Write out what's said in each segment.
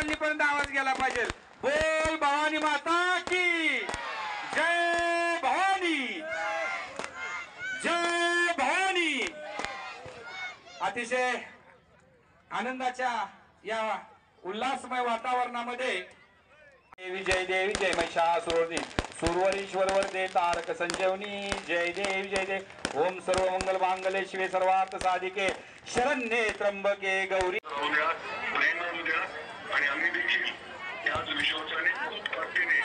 कॉलनीपर्यंत आवाज गेला पाहिजे। बोल भवानी माता की जय, भवानी जय, भवानी। अतिशय आनंदाच्या या उल्हासमय वातावरणामध्ये देवी जय देवी जय महिषासुरमर्दिनी सुरवरीश्वर वरदे तारक संजीवनी जय देवी जय देव। ओम सर्व मंगल मांगल्ये शिवे सर्वार्थ साधिके शरण्ये त्र्यंबके गौरी। आणि आम्ही देखील त्याच विश्वासाने उत्कर्षेने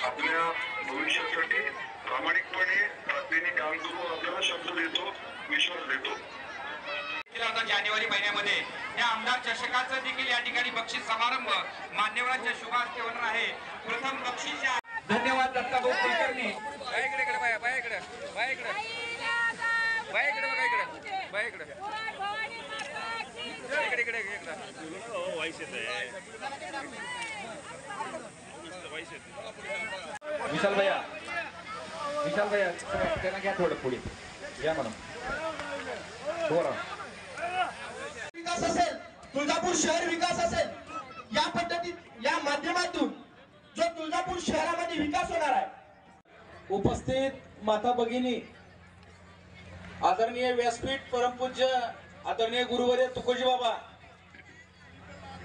आपल्या भविष्यासाठी प्रामाणिकपणे प्रार्थनेने काम करू आपल्याला शब्द देतो, विश्वास देतो। जानेवारी महिन्यामध्ये या आमदार चषकाचं देखील या ठिकाणी बक्षीस समारंभ मान्यवरांच्या शुभ हस्ते होणार आहे। प्रथम बक्षीस धन्यवाद दत्ताभाऊ कुलकर्णी। बाईकडे बाया बाईकडे बाईकडे बाईकडे बघा इकडे बाईकडे इकडे इकडे इकडे वाईस येते विशाल भैया त्यांना घ्या थोडं पुढे या म्हणून विकास असेल, तुळजापूर शहर विकास असेल, या पद्धतीत या माध्यमातून जो तुळजापूर शहरामध्ये विकास होणार आहे। उपस्थित माता भगिनी, आदरणीय व्यासपीठ परमपूज्य आदरणीय गुरुवर्य तुकोजी बाबा,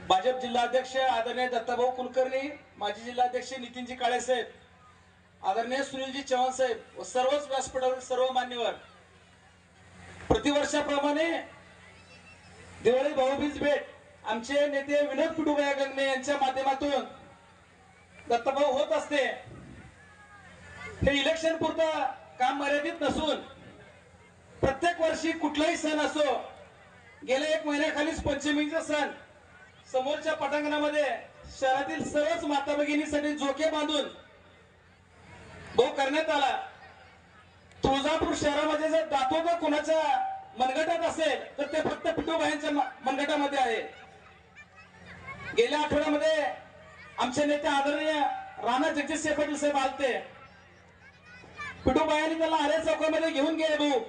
भाजप जिल्हाध्यक्ष आदरणीय दत्ताभाऊ कुलकर्णी, माजी जिल्हाध्यक्ष नितीनजी काळे साहेब, आदरणीय सुनीलजी चव्हाण साहेब व सर्वच व्यासपीठावरील सर्व मान्यवर, प्रतिवर्षाप्रमाणे दिवाळी भाऊबीज भेट आमचे नेते विनोद पिटूभाई गंगणे यांच्या माध्यमातून दत्ताभाऊ होत असते। हे इलेक्शन पुरतं काम मर्यादित नसून प्रत्येक वर्षी कुठलाही सण असो, गेल्या 1 महिन्याखालीच पंचमीचा सण समोरच्या पटांगणामध्ये शहरातील सर्वच माता भगिनीसाठी झोके बांधून भाऊ करण्यात आला। तुळजापूर शहरामध्ये जर दातोबा कोणाच्या मनगटात असेल तर ते फक्त पिटूभाईंच्या मनगटामध्ये आहे। गेल्या आठवड्यामध्ये आमचे नेते आदरणीय राणा जगदीश पाटील साहेब आलते, पिटूभाईंनी त्याला आरे चौकामध्ये घेऊन गेले। भाऊ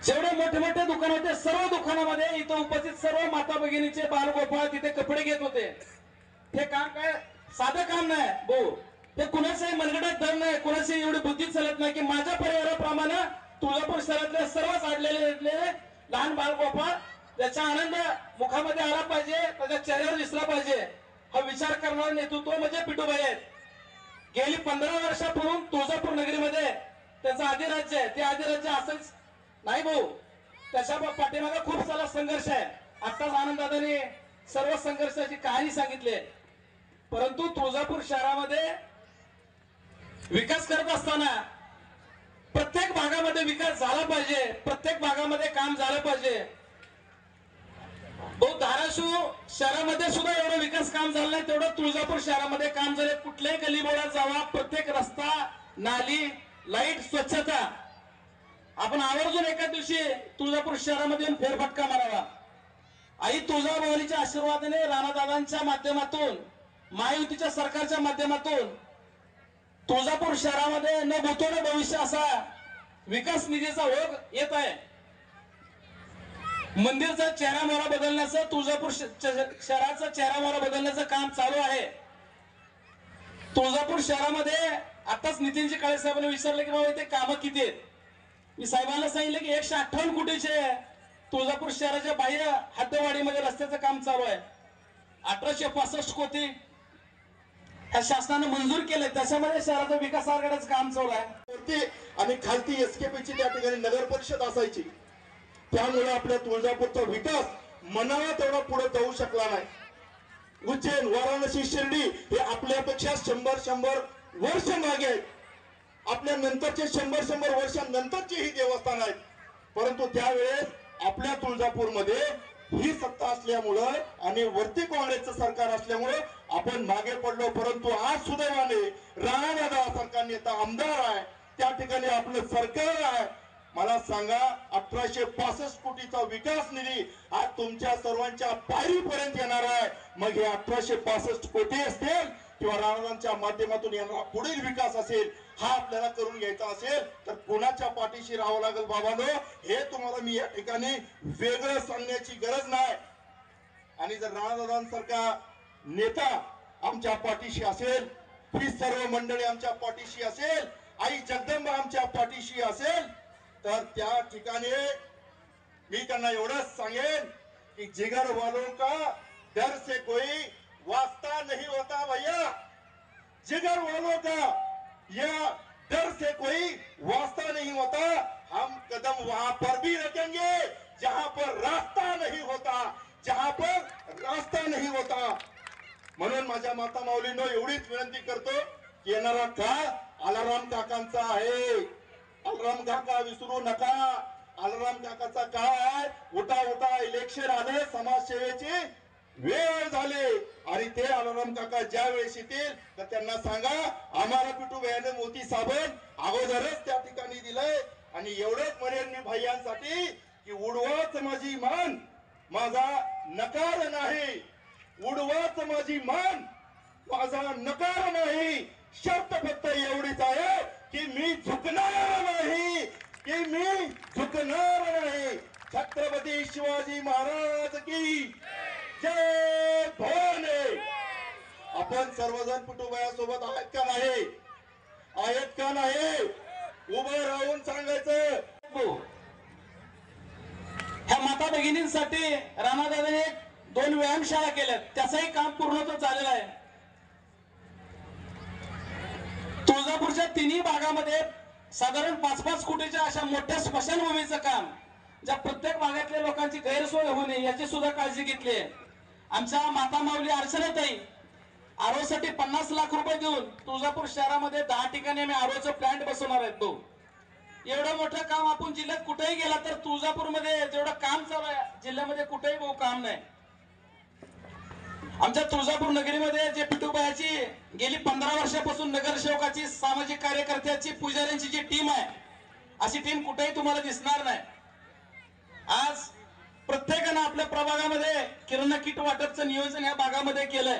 जेवढे मोठे मोठे दुकान होते सर्व दुकानामध्ये इथं उपस्थित सर्व माता भगिनीचे बालगोपाळ तिथे कपडे घेत होते। हे काम काय साधं काम नाही भाऊ, ते कुणाच्याही मनगटात दम नाही, कुणाची एवढी बुद्धी चालत नाही की माझ्या परिवाराप्रमाणे तुळजापूर शहरातले सर्वच आडलेले लहान बालगोपाळ त्याचा आनंद मुखामध्ये आला पाहिजे, त्याच्या चेहऱ्यावर दिसला पाहिजे, हा विचार करणारे नेतृत्व म्हणजे पिटूभाई आहेत। गेली 15 वर्षापूर्वी तुळजापूर नगरीमध्ये त्याचं अधिराज्य आहे, ते अधिराज्य असंच नाही भाऊ, त्याच्या पाठीमागे खूप सारा संघर्ष आहे। आताच आनंददादांनी सर्व संघर्षाची कहाणी सांगितली, परंतु तुळजापूर शहरामध्ये विकास करत असताना प्रत्येक भागामध्ये विकास झाला पाहिजे, प्रत्येक भागामध्ये काम झालं पाहिजे। भाऊ धाराशिव शहरामध्ये सुद्धा एवढं विकास काम झालं नाही तेवढं तुळजापूर शहरामध्ये काम झाले। कुठल्याही गलीबोळात जावा, प्रत्येक रस्ता, नाली, लाईट, स्वच्छता आपण आवर्जून एका दिवशी तुळजापूर शहरामध्ये येऊन फेरफटका मारावा। आई तुळजाभवानीच्या आशीर्वादाने राणादादांच्या माध्यमातून, महायुतीच्या सरकारच्या माध्यमातून तुळजापूर शहरामध्ये न भूतो न भविष्य असा विकास निधीचा ओघ येत आहे। मंदिरचा चेहरा मोहरा बदलण्याचं, तुळजापूर शहराचा चेहरा मोहरा बदलण्याचं काम चालू आहे। तुळजापूर शहरामध्ये आताच नितीनजी काळे साहेबांनी विचारले की बाबा इथे कामं किती आहेत, मी साहेबांना सांगितलं की 158 कोटीचे तुळजापूर शहराच्या बाह्य हद्दवाढीमध्ये रस्त्याचं काम चालू आहे। 1865 कोटी ह्या शासनाने मंजूर केले, त्याच्यामध्ये शहराचा विकास आराखड्याचं काम चालू आहे। आणि खालती एसकेपीची त्या ठिकाणी नगर परिषद असायची, त्यामुळे आपल्या तुळजापूरचा विकास मनाला तेवढा पुढे जाऊ शकला नाही। उज्जैन, वाराणसी, शिर्डी हे आपल्यापेक्षा 100 वर्ष मागे आहेत, आपल्या नंतरचे 100 वर्षांनंतरचे ही देवस्थान आहेत। परंतु त्यावेळेस आपल्या तुळजापूरमध्ये ही सत्ता असल्यामुळं आणि वरती काँग्रेसचं सरकार असल्यामुळे आपण मागे पडलो। परंतु आज सुदैवाने राणादादा सारखा नेता आमदार आहे, त्या ठिकाणी आपलं सरकार आहे। मला सांगा 1865 कोटीचा विकास निधी आज तुमच्या सर्वांच्या पायरीपर्यंत येणार आहे। मग हे 1865 कोटी असतील किंवा राणादादांच्या माध्यमातून येणारा पुढील विकास असेल, हा आपल्याला करून घ्यायचा असेल तर कोणाच्या पाठीशी राहावं लागेल बाबांनो, हे तुम्हाला मी या ठिकाणी वेगळं सांगण्याची गरज नाही। आणि जर राणादादांसारखा नेता आमच्या पाठीशी असेल, ही सर्व मंडळी आमच्या पाठीशी असेल, आई जगदंबा आमच्या पाठीशी असेल, तर त्या ठिकाणी मी त्यांना एवढंच सांगेन कि जिगर वालों का डर से कोई वास्ता नहीं होता भैया, जिगर वालों का या डर से कोई वास्ता नहीं होता। हम कदम वहां पर भी रखेंगे जहां पर रास्ता नहीं होता, जहां पर रास्ता नहीं होता। म्हणून माझ्या माता माऊलींनो एवढीच विनंती करतो की येणारा काळ आलाराम काकांचा आहे। आलाराम काका विसरू नका, आलाराम काकाचा काळ आहे। उठा उठा, इलेक्शन आले, समाजसेवेची वेळ झाले आणि ते आलाराम काका ज्या वेळेस येतील तर त्यांना सांगा आम्हाला पिटू भैयाने मोती साबण अगोदरच त्या ठिकाणी दिलंय। आणि एवढंच म्हणेन मी भैयांसाठी की उडवाच माझी मान, माझा नकार नाही, उडवाच माझी मान, माझा नकार नाही। शर्त फक्त एवढीच आहे की मी झुकणार नाही, की मी झुकणार नाही। छत्रपती शिवाजी महाराज की जय भवानी। आपण सर्वजण पिटूबाया सोबत आहेत का नाही, आहेत का नाही? उभं राहून सांगायचं। ह्या माता भगिनींसाठी राणादादाने 2 व्यायामशाळा केल्यात, त्याचंही काम पूर्णत्व झालेलं आहे। तुळजापूरच्या तिन्ही भागामध्ये साधारण 5-5 कोटीच्या अशा मोठ्या स्मशानभूमीचं काम, ज्या प्रत्येक भागातल्या लोकांची गैरसोय होऊ नये याची सुद्धा काळजी घेतली आहे। आमच्या माता माऊली अर्चनाताई आरोसाठी 50 लाख रुपये देऊन तुळजापूर शहरामध्ये 10 ठिकाणी आम्ही आरोचं प्लांट बसवणार आहेत। तो एवढं मोठं काम आपण जिल्ह्यात कुठेही गेला तर तुळजापूरमध्ये जेवढं काम चालू आहे जिल्ह्यामध्ये कुठेही भाऊ काम नाही। आमच्या तुळजापूर नगरीमध्ये जे पिटूबायाची गेली 15 वर्षापासून नगरसेवकाची, सामाजिक कार्यकर्त्याची, पुजाऱ्यांची जी टीम आहे, अशी टीम कुठेही तुम्हाला दिसणार नाही। आज प्रत्येकानं आपल्या प्रभागामध्ये किराणा किट वाटपचं नियोजन या भागामध्ये केलंय।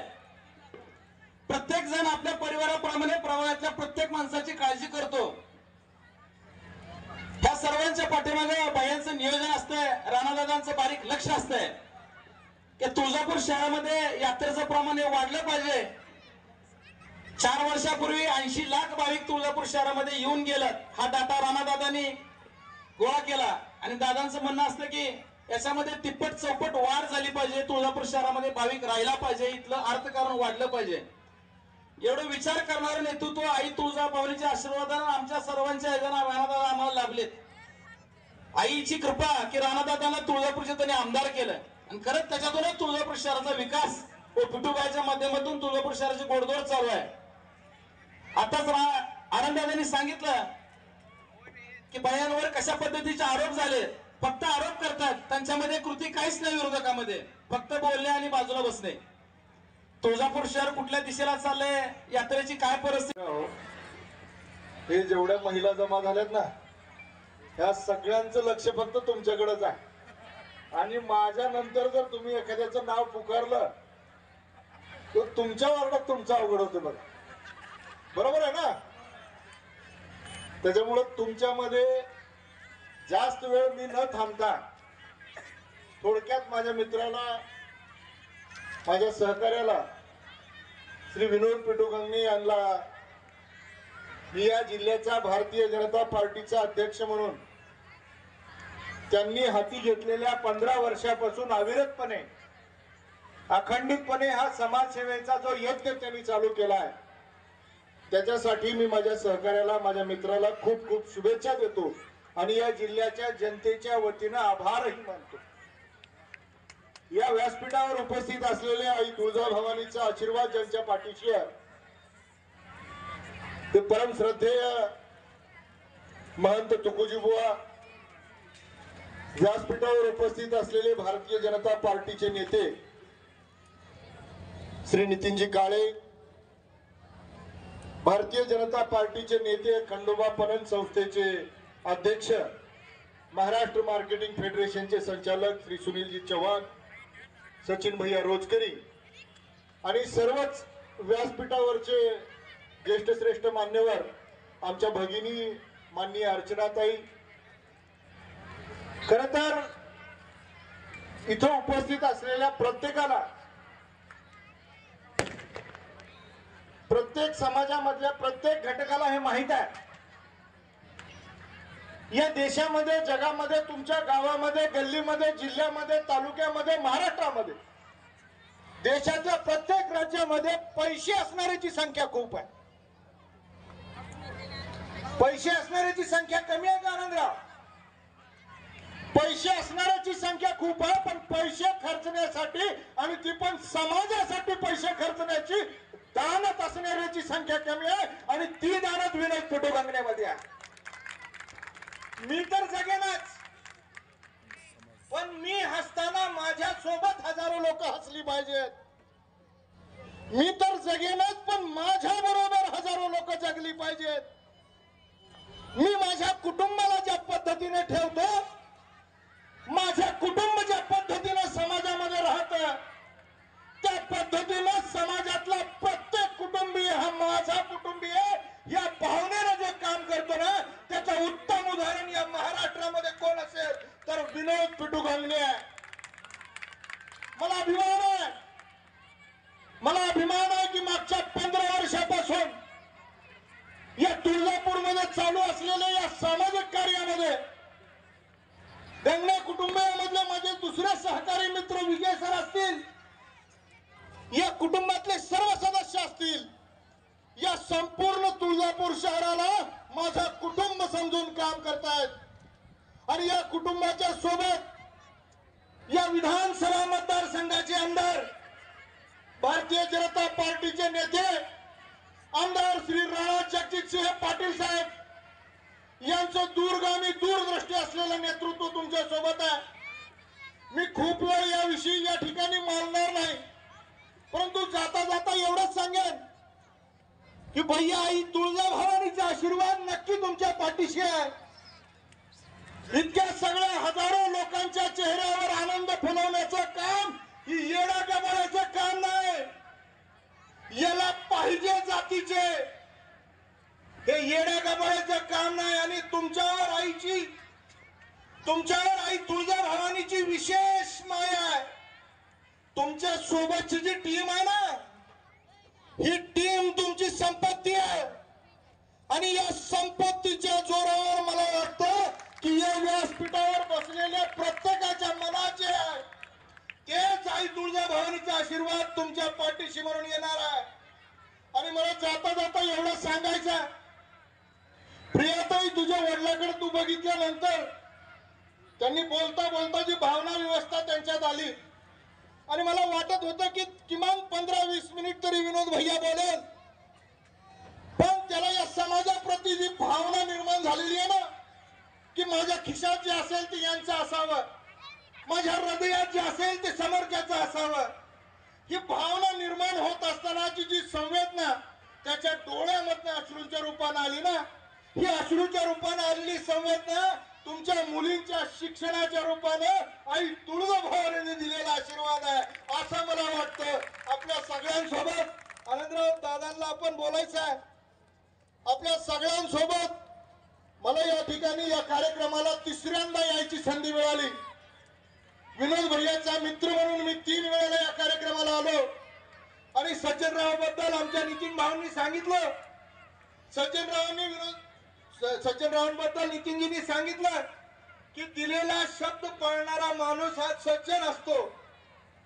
प्रत्येक जण आपल्या परिवाराप्रमाणे प्रभागातल्या प्रत्येक माणसाची काळजी करतो। ह्या सर्वांच्या पाठीमागे भैयांचं नियोजन असतंय, राणादादांचं बारीक लक्ष असतंय की तुळजापूर शहरामध्ये यात्रेचं प्रमाण वाढलं पाहिजे। 4 वर्षापूर्वी 80 लाख भाविक तुळजापूर शहरामध्ये येऊन गेलं, हा डाटा राणादादांनी गोळा केला आणि दादांचं म्हणणं असतं की याच्यामध्ये तिप्पट चौपट वाढ झाली पाहिजे, तुळजापूर शहरामध्ये भाविक राहिला पाहिजे, इथलं अर्थकारण वाढलं पाहिजे। एवढं विचार करणारं नेतृत्व आई तुळजाभवानीच्या आशीर्वादानं आमच्या सर्वांच्या ह्याच्यानं राणादादा आम्हाला लाभलेत। आईची कृपा की राणादादांना तुळजापूरचे त्यांनी आमदार केलं आणि खरंच त्याच्यातूनच तुळजापूर शहराचा विकास व पिटूबाईच्या माध्यमातून तुळजापूर शहराची गोडदोड चालू आहे। आताच आनंददादांनी सांगितलं की बायांवर कशा पद्धतीचे आरोप झाले, फक्त आरोप करतात, त्यांच्यामध्ये कृती काहीच नाही विरोधकामध्ये, फक्त बोलणे आणि बाजूला बसणे। तुळजापूर शहर कुठल्या दिशेला चाललंय, यात्रेची काय परिस्थिती, हे जेवढ्या महिला जमा झाल्यात ना, ह्या सगळ्यांचं लक्ष फक्त तुमच्याकडेच आहे। आणि माझ्या नंतर जर तुम्ही एखाद्याचं नाव पुकारलं तर तुमच्या वार्डात तुमचं अवघड होतं बघा, बरोबर आहे ना? त्याच्यामुळे तुमच्यामध्ये जास्त वेळ मी न थांबता थोडक्यात माझ्या मित्राला, माझ्या सहकार्याला श्री विनोद पिटूगंगणे यांना मी या जिल्ह्याचा भारतीय जनता पार्टीचा अध्यक्ष म्हणून त्यांनी हाती घेतलेल्या 15 वर्षापासून अविरतपणे, अखंडितपणे हा समाजसेवेचा जो यज्ञ त्यांनी चालू केला आहे, त्याच्यासाठी मी माझ्या सहकार्याला, माझ्या मित्राला खूप खूप शुभेच्छा देतो आणि या जिल्ह्याच्या जनतेच्या वतीनं आभारही मानतो। या व्यासपीठावर उपस्थित असलेल्या आई तुळजाभवानीचा आशीर्वाद ज्यांच्या पाठीशी आहे ते परम श्रद्धेय महंत तुकोजी बुवा, व्यासपीठावर उपस्थित असलेले भारतीय जनता पार्टीचे नेते श्री नितीनजी काळे, भारतीय जनता पार्टीचे नेते खंडोबा पणन संस्थेचे अध्यक्ष, महाराष्ट्र मार्केटिंग फेडरेशनचे संचालक श्री सुनीलजी चव्हाण, सचिन भैया रोजकरी आणि सर्वच व्यासपीठावरचे ज्येष्ठ श्रेष्ठ मान्यवर, आमच्या भगिनी माननीय अर्चनाताई। खरं तर इथं उपस्थित असलेल्या प्रत्येकाला, प्रत्येक समाजामधल्या प्रत्येक घटकाला हे माहित आहे, या देशामध्ये, जगामध्ये, तुमच्या गावामध्ये, गल्लीमध्ये, जिल्ह्यामध्ये, तालुक्यामध्ये, महाराष्ट्रामध्ये, देशातल्या प्रत्येक राज्यामध्ये पैसे असणाऱ्याची संख्या खूप आहे. पैसे असणाऱ्याची संख्या कमी आहे का आनंदराव? पैसे असणाऱ्याची संख्या खूप आहे, पण पैसे खर्चण्यासाठी आणि ती पण समाजासाठी पैसे खर्चण्याची दानत असणाऱ्याची संख्या कमी आहे, आणि ती दानत विनोद फोटो बंगल्यामध्ये आहे. मी तर जगेनच, पण मी हसताना माझ्या सोबत हजारो लोक हसली पाहिजेत. मी तर जगेनच, पण माझ्या बरोबर हजारो लोक जगली पाहिजेत. मी माझ्या कुटुंबाला ज्या पद्धतीने ठेवतो, माझ्या कुटुंब ज्या पद्धतीने समाजामध्ये राहतं, त्या पद्धतीने समाजातला प्रत्येक कुटुंबीय हा माझा कुटुंबीय या भावनेनं जे काम करतो ना, त्याचं उत्तम उदाहरण या महाराष्ट्रामध्ये कोण असेल तर विनोद पिटू गांगणे आहे. मला अभिमान आहे, मला अभिमान आहे की मागच्या 15 वर्षापासून या तुळजापूरमध्ये चालू असलेल्या या सामाजिक कार्यामध्ये गंगणे कुटुंबामधले माझे दुसरे सहकारी मित्र विजय सर असतील, या कुटुंबातले सर्व सदस्य असतील, या संपूर्ण तुळजापूर शहराला माझा कुटुंब समजून काम करतायत. आणि या कुटुंबाच्या सोबत या विधानसभा मतदारसंघाचे आमदार, भारतीय जनता पार्टीचे नेते आमदार श्री राणा जगजितसिंह पाटील साहेब यांचं दूरगामी दूरदृष्टी असलेलं नेतृत्व तुमच्या सोबत आहे. मी खूप वेळ याविषयी या ठिकाणी मानणार नाही, परंतु जाता जाता एवढंच सांगेन की भैया आई तुळजाभवानीचा आशीर्वाद नक्की तुमच्या पाठीशी आहे. इतक्या सगळ्या हजारो लोकांच्या चेहऱ्यावर आनंद फुलवण्याचं काम ही येडा गबाळाचं काम नाही. याला पाहिजे जातीचे, हे येड्या गबाळाचं काम नाही. आणि तुमच्यावर आई तुळजाभवानीची विशेष माया आहे. तुमच्या सोबतची जी टीम आहे ना, ही टीम तुमची संपत्ती आहे. आणि या संपत्तीच्या जोरावर मला वाटतं की या व्यासपीठावर बसलेल्या प्रत्येकाच्या मनाचे आहे तेच आई तुळजाभवानीचा आशीर्वाद तुमच्या पाठीशी म्हणून येणार आहे. आणि मला जाता जाता एवढं सांगायचं आहे, प्रियाताई, तुझ्या वडिलांकडे तू बघितल्यानंतर त्यांनी बोलता बोलता जी भावना व्यवस्था त्यांच्यात आली, आणि मला वाटत होतं की किमान 15-20 मिनिट तरी विनोद भैया बोलेल, पण त्याला या समाजाप्रती जी भावना निर्माण झालेली आहे ना, की माझ्या खिशात जे असेल ते यांचं असावं, माझ्या हृदयात जे असेल ते समोरच्याचं असावं, ही भावना निर्माण होत असतानाची जी संवेदना त्याच्या डोळ्यामधनं अश्रूंच्या रूपानं आली ना, ही अश्रूच्या रूपानं आलेली संवेदना तुमच्या मुलींच्या शिक्षणाच्या रूपानं आई तुळजाभवानीने दिलेला आशीर्वाद आहे असं मला वाटतं. आपल्या सगळ्यांसोबत आनंदराव दादांना आपण बोलायचं आहे. आपल्या सगळ्यांसोबत मला या ठिकाणी या कार्यक्रमाला तिसऱ्यांदा यायची संधी मिळाली. विनोद भैयाचा मित्र म्हणून मी 3 वेळेला या कार्यक्रमाला आलो. आणि सज्जनराव बद्दल आमच्या नितीन भाऊंनी सांगितलं, सज्जनरावांबद्दल नितीनजींनी सांगितलं की दिलेला शब्द पाळणारा माणूस हा सज्जन असतो.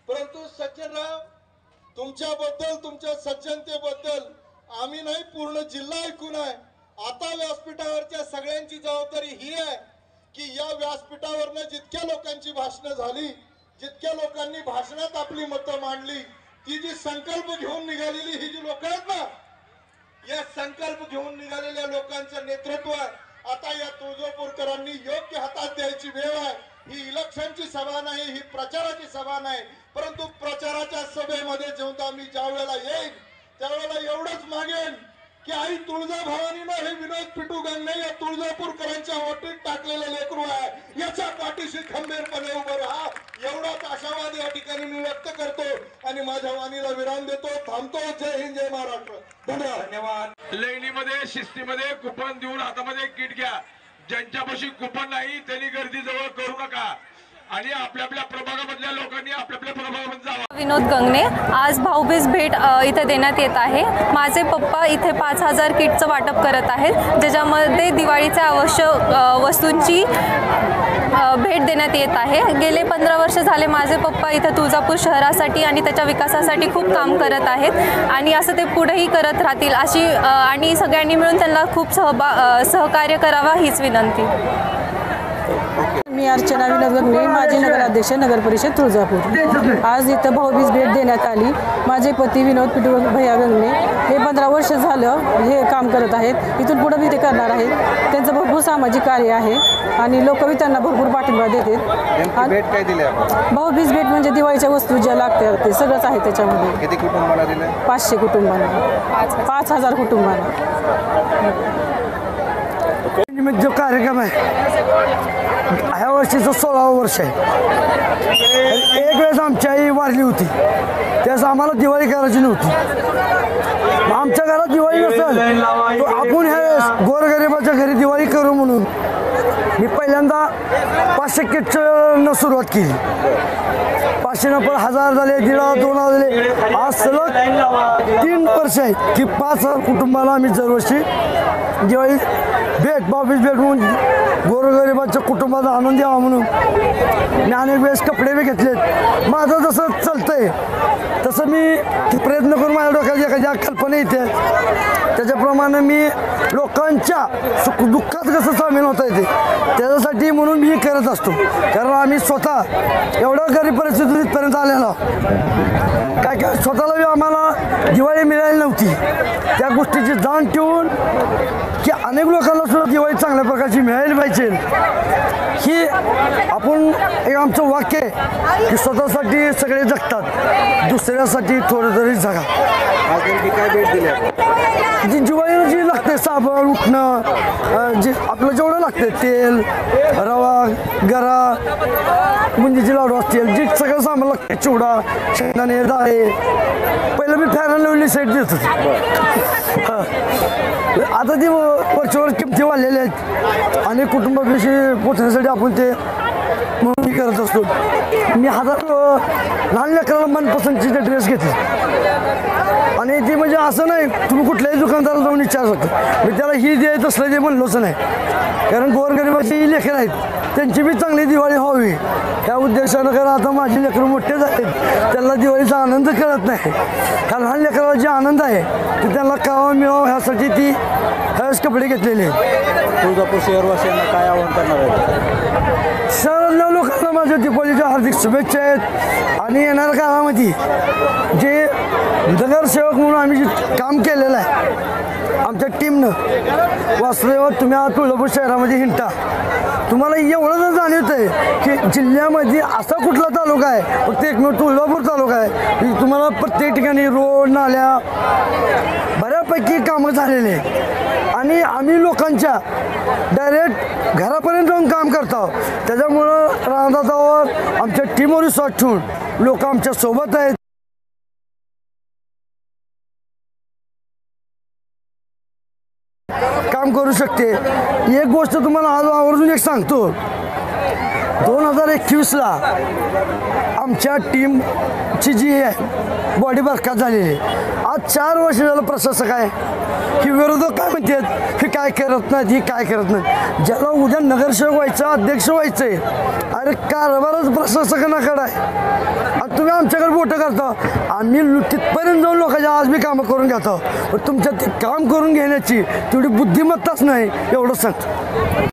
परंतु सज्जनराव, तुमच्याबद्दल, तुमच्या सज्जनतेबद्दल आम्ही नाही, पूर्ण जिल्हा ऐकून आहे. आता व्यासपीठावरच्या सगळ्यांची जबाबदारी ही आहे की या व्यासपीठावरनं जितक्या लोकांची भाषणं झाली, जितक्या लोकांनी भाषणात आपली मतं मांडली, ती जी संकल्प घेऊन निघालेली ही जी लोक आहेत ना, या संकल्प घेऊन निघालेल्या लोकांचं नेतृत्व आता या तुळजापूरकरांनी योग्य हातात द्यायची वेळ आहे. ही इलेक्शनची सभा नाही, ही प्रचाराची सभा नाही, परंतु प्रचाराच्या सभेमध्ये जेव्हा मी ज्या वेळेला येईल त्यावेळेला एवढंच मागेन की आई तुळजाभवानीनं हे विनोद पिटू गांगणे या तुळजापूरकरांच्या वटीत टाकलेलं लेकरू आहे, याच्या पाठीशी खंबीरपणे उभं राहा, एवढाच आशावाद या ठिकाणी मी व्यक्त करतो आणि माझ्या वाणीला विराम देतो. थांबतो. जय हिंद, जय महाराष्ट्र. धन्यवाद. धन्यवाद. लेणीमध्ये शिस्तीमध्ये कुपन देऊन हातामध्ये किट घ्या. ज्यांच्यापाशी कुपन नाही त्यांनी गर्दी जवळ करू नका. आणि आपल्या आपल्या प्रभागामधल्या लोकांनी आपल्या आपल्या प्रभागामध्ये जावं. विनोद गंगणे. आज भाऊबीज भेट इथे देण्यात येत आहे. माझे पप्पा इथे 5,000 किटचं वाटप करत आहेत, ज्याच्यामध्ये दिवाळीच्या आवश्यक वस्तूंची भेट देण्यात येत आहे. गेले 15 वर्ष झाले माझे पप्पा इथं तुळजापूर शहरासाठी आणि त्याच्या विकासासाठी खूप काम करत आहेत आणि असं ते पुढेही करत राहतील अशी आणि सगळ्यांनी मिळून त्यांना खूप सहकार्य करावा हीच विनंती. मी अर्चना विनोद गंगणे, माजी नगराध्यक्ष नगर परिषद तुळजापूर. आज इथं भाऊबीज भेट देण्यात आली. माझे पती विनोद पिटू भैया गंगणे हे 15 वर्ष झालं हे काम करत आहेत. इथून पुढे बी ते करणार आहेत. त्यांचं भरपूर सामाजिक कार्य आहे आणि लोकही त्यांना भरपूर पाठिंबा देतात. भेट काय दिली आपण? भाऊबीज भेट म्हणजे दिवाळीच्या वस्तू ज्या लागतात ते सगळंच आहे त्याच्यामध्ये. किती कुटुंबाला दिलं? 500 कुटुंबांना, 5,000 कुटुंबांना. जो कार्यक्रम आहे ह्या वर्षीचं 16वं वर्ष आहे. एक वेळेस आमची आई वारली होती, त्यावेळेस आम्हाला दिवाळी करायची नव्हती. आमच्या घरात दिवाळी नसेल तो आपण ह्या वेळेस गोरगरिबाच्या घरी दिवाळी करू म्हणून मी पहिल्यांदा 500 किटनं सुरुवात केली. 500 पण 1000 झाले, 1,500, 2,000 झाले. आज सलग 3 वर्ष आहे की 5,000 कुटुंबाला आम्ही दरवर्षी दिवाळी भेट भाऊबीज भेट म्हणून गोरगरिबाच्या कुटुंबाचा आनंद यावा म्हणून मी अनेक वेळेस कपडे बी घेतलेत. माझं जसं चालतंय तसं मी प्रयत्न करून माझ्या डोक्यात एखाद्या कल्पना येते त्याच्याप्रमाणे मी लोकांच्या सुखदुःखात कसं सामील होता येते त्याच्यासाठी म्हणून मी करत असतो. कारण आम्ही स्वतः एवढ्या गरीब परिस्थितीपर्यंत आलेलो काय काय स्वतःला बी आम्हाला दिवाळी मिळाली नव्हती. त्या गोष्टीची जाण ठेवून की अनेक लोकांना सुद्धा दिवाळी चांगल्या प्रकारची मिळायला पाहिजे ही आपण एक आमचं वाक्य आहे की स्वतःसाठी सगळे जगतात, दुसऱ्यासाठी थोडं तरी जगा. काय भेट दिली आपण? जी दिवाळीला जी लागते साबण उठणं जे आपलं जेवढं लागते तेल रवा गरा बुंदीचे लाडू असतील जे सगळं सामान लागते चिवडा शेंगदाणे डाळे पहिलं मी फॅन लावली सेट देत होते. आता ती वरच्यावर किमती वाढलेल्या आहेत आणि कुटुंबाविषयी पोचण्यासाठी आपण ते म्हणून करत असतो. मी लहान लेकराला मनपसंतीचे ड्रेस घेतले आणि ती म्हणजे असं नाही तुम्ही कुठल्याही दुकानदाराला जाऊन विचार शकतो मी त्याला ही द्यायचं असलं ते म्हणलोच नाही. कारण गोरगरिबाची लेकरं आहेत त्यांची बी चांगली दिवाळी व्हावी ह्या उद्देशानं. कारण आता माझी लेकरं मोठे झालेत त्यांना दिवाळीचा आनंद कळत नाही. ह्या लहान लेकराला जे आनंद आहे ते त्यांना कळावा मिळावं ह्यासाठी ती ह्यावेळेस कपडे घेतलेले आहेत. तुळजापूर शहरवासियांना काय आवाहन करणार आहे? शहरातल्या लोकांना माझ्या दीपावलीच्या हार्दिक शुभेच्छा आहेत आणि येणाऱ्या काळामध्ये जे नगरसेवक म्हणून आम्ही जे काम केलेलं आहे आमच्या टीमनं वासुदेव तुम्ही आज तुळजापूर शहरामध्ये हिंडता तुम्हाला एवढं जर जाणवत आहे की जिल्ह्यामध्ये असा कुठला तालुका आहे फक्त एकमेव तुळजापूर तालुका आहे की तुम्हाला प्रत्येक ठिकाणी रोड नाल्या बऱ्यापैकी कामं झालेले आणि आम्ही लोकांच्या डायरेक्ट घरापर्यंत जाऊन काम करतो. त्याच्यामुळं रामदासावर आमच्या टीमवर विश्वास ठेवून लोक आमच्या सोबत आहेत. काम करू शकते. एक गोष्ट तुम्हाला आज आवर्जून एक सांगतो 2021ला आमच्या टीमची जी आहे बॉडी बरखास्त झालेली आज 4 वर्ष झालं प्रशासक आहे की विरोधक काय म्हणतात हे काय करत नाहीत ही काय करत नाहीत. ज्याला उद्या नगरसेवक व्हायचं अध्यक्ष व्हायचं आहे अरे कारभारच प्रशासकांकडे आहे आणि तुम्ही आमच्याकडे बोटं करता. आम्ही तिथपर्यंत जाऊन लोकांच्या आज बी कामं करून घेतो पण तुमच्या ते काम करून घेण्याची तेवढी बुद्धिमत्ताच नाही एवढं सांगतो.